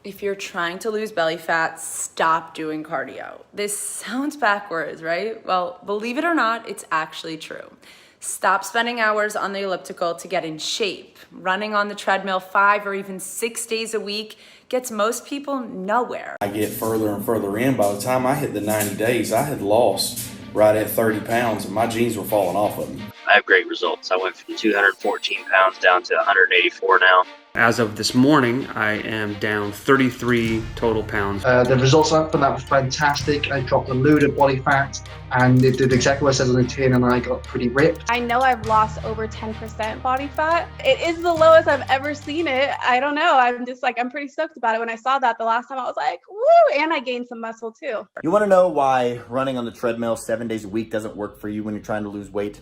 If you're trying to lose belly fat, stop doing cardio. This sounds backwards, right? Well, believe it or not, it's actually true. Stop spending hours on the elliptical to get in shape. Running on the treadmill 5 or even 6 days a week gets most people nowhere. I get further and further in. By the time I hit the 90 days, I had lost right at 30 pounds and my jeans were falling off of me. I have great results. I went from 214 pounds down to 184 now. As of this morning, I am down 33 total pounds. The results from that were fantastic. I dropped a load of body fat and it did exactly what it says on the tin, and I got pretty ripped. I know I've lost over 10% body fat. It is the lowest I've ever seen it. I don't know. I'm pretty stoked about it. When I saw that the last time, I was like, woo, and I gained some muscle too. You want to know why running on the treadmill 7 days a week doesn't work for you when you're trying to lose weight?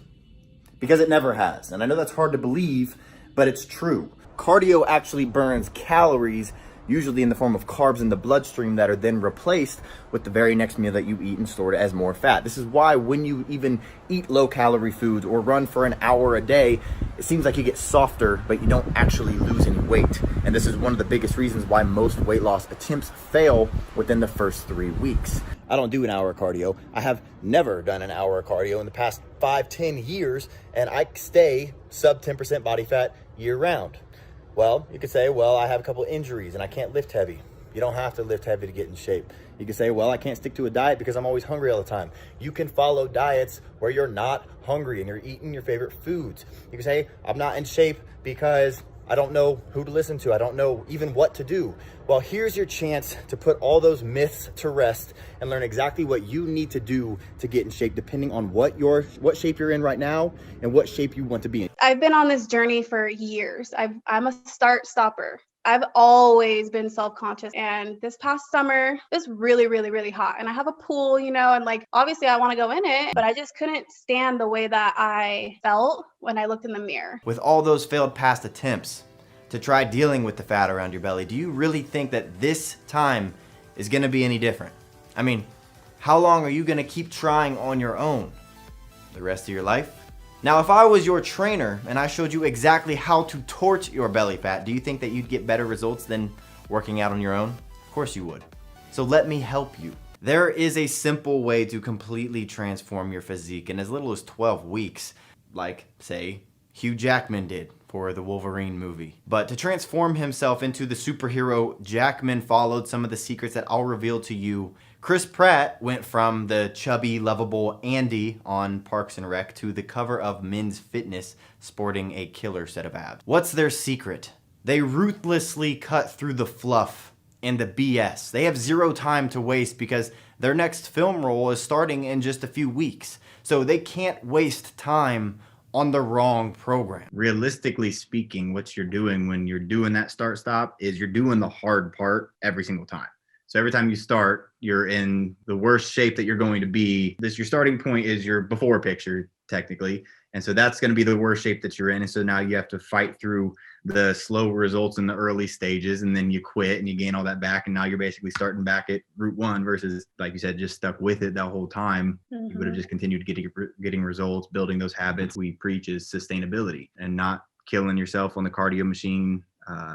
Because it never has. And I know that's hard to believe, but it's true. Cardio actually burns calories, usually in the form of carbs in the bloodstream that are then replaced with the very next meal that you eat and stored as more fat. This is why when you even eat low-calorie foods or run for an hour a day, it seems like you get softer, but you don't actually lose any weight. And this is one of the biggest reasons why most weight loss attempts fail within the first 3 weeks. I don't do an hour of cardio. I have never done an hour of cardio in the past 5-10 years, and I stay sub 10% body fat year round. Well, you could say, well, I have a couple injuries and I can't lift heavy. You don't have to lift heavy to get in shape. You can say, well, I can't stick to a diet because I'm always hungry all the time. You can follow diets where you're not hungry and you're eating your favorite foods. You can say, I'm not in shape because I don't know who to listen to. I don't know even what to do. Well, here's your chance to put all those myths to rest and learn exactly what you need to do to get in shape, depending on what shape you're in right now and what shape you want to be in. I've been on this journey for years. I'm a start-stopper. I've always been self-conscious, and this past summer it was really, really, really hot, and I have a pool, and like obviously I want to go in it, but I just couldn't stand the way that I felt when I looked in the mirror. With all those failed past attempts to try dealing with the fat around your belly, do you really think that this time is going to be any different? I mean, how long are you going to keep trying on your own? The rest of your life? Now, if I was your trainer and I showed you exactly how to torch your belly fat, do you think that you'd get better results than working out on your own? Of course you would. So let me help you. There is a simple way to completely transform your physique in as little as 12 weeks, like, say, Hugh Jackman did for the Wolverine movie. But to transform himself into the superhero, Jackman followed some of the secrets that I'll reveal to you. Chris Pratt went from the chubby, lovable Andy on Parks and Rec to the cover of Men's Fitness sporting a killer set of abs. What's their secret? They ruthlessly cut through the fluff and the BS. They have zero time to waste because their next film role is starting in just a few weeks. So they can't waste time on the wrong program. Realistically speaking, what you're doing when you're doing that start-stop is you're doing the hard part every single time. So every time you start, you're in the worst shape that you're going to be. Your starting point is your before picture, technically. And so that's going to be the worst shape that you're in. And so now you have to fight through the slow results in the early stages, and then you quit and you gain all that back. And now you're basically starting back at route one versus, like you said, just stuck with it that whole time. Mm-hmm. You would have just continued getting results, building those habits. We preach is sustainability and not killing yourself on the cardio machine,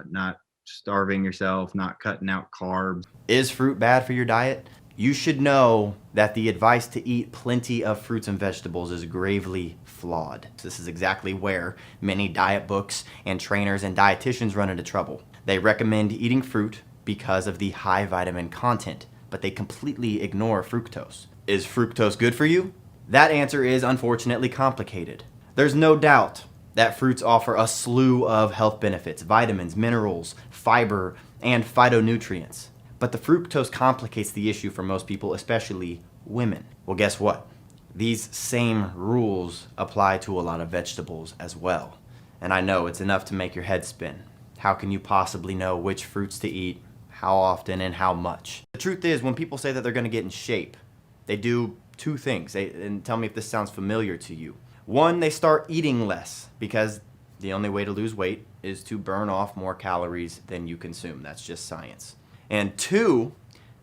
not starving yourself, not cutting out carbs. Is fruit bad for your diet? You should know that the advice to eat plenty of fruits and vegetables is gravely flawed. This is exactly where many diet books and trainers and dietitians run into trouble. They recommend eating fruit because of the high vitamin content, but they completely ignore fructose. Is fructose good for you? That answer is unfortunately complicated. There's no doubt that fruits offer a slew of health benefits, vitamins, minerals, fiber, and phytonutrients. But the fructose complicates the issue for most people, especially women. Well, guess what? These same rules apply to a lot of vegetables as well. And I know it's enough to make your head spin. How can you possibly know which fruits to eat, how often, and how much? The truth is, when people say that they're gonna get in shape, they do two things. And tell me if this sounds familiar to you. One, they start eating less because the only way to lose weight is to burn off more calories than you consume. That's just science. And two,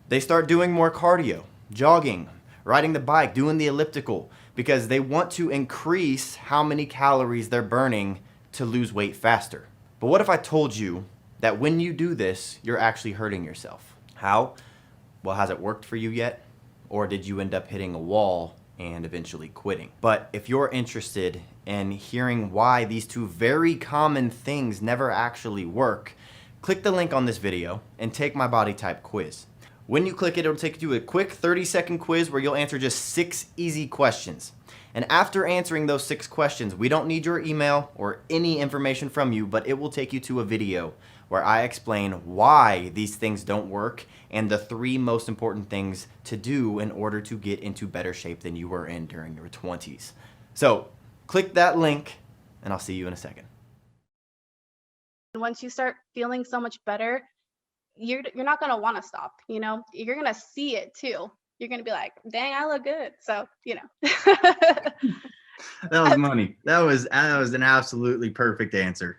they start doing more cardio, jogging, riding the bike, doing the elliptical, because they want to increase how many calories they're burning to lose weight faster. But what if I told you that when you do this, you're actually hurting yourself. How? Well, has it worked for you yet? Or did you end up hitting a wall and eventually quitting? But if you're interested in hearing why these two very common things never actually work, click the link on this video and take my body type quiz. When you click it, it'll take you to a quick 30-second quiz where you'll answer just 6 easy questions. And after answering those 6 questions, we don't need your email or any information from you, but it will take you to a video where I explain why these things don't work and the 3 most important things to do in order to get into better shape than you were in during your 20s. So click that link and I'll see you in a second. Once you start feeling so much better, you're not going to want to stop, you know. You're going to see it too. You're going to be like, dang, I look good. So, you know. That was money. That was an absolutely perfect answer.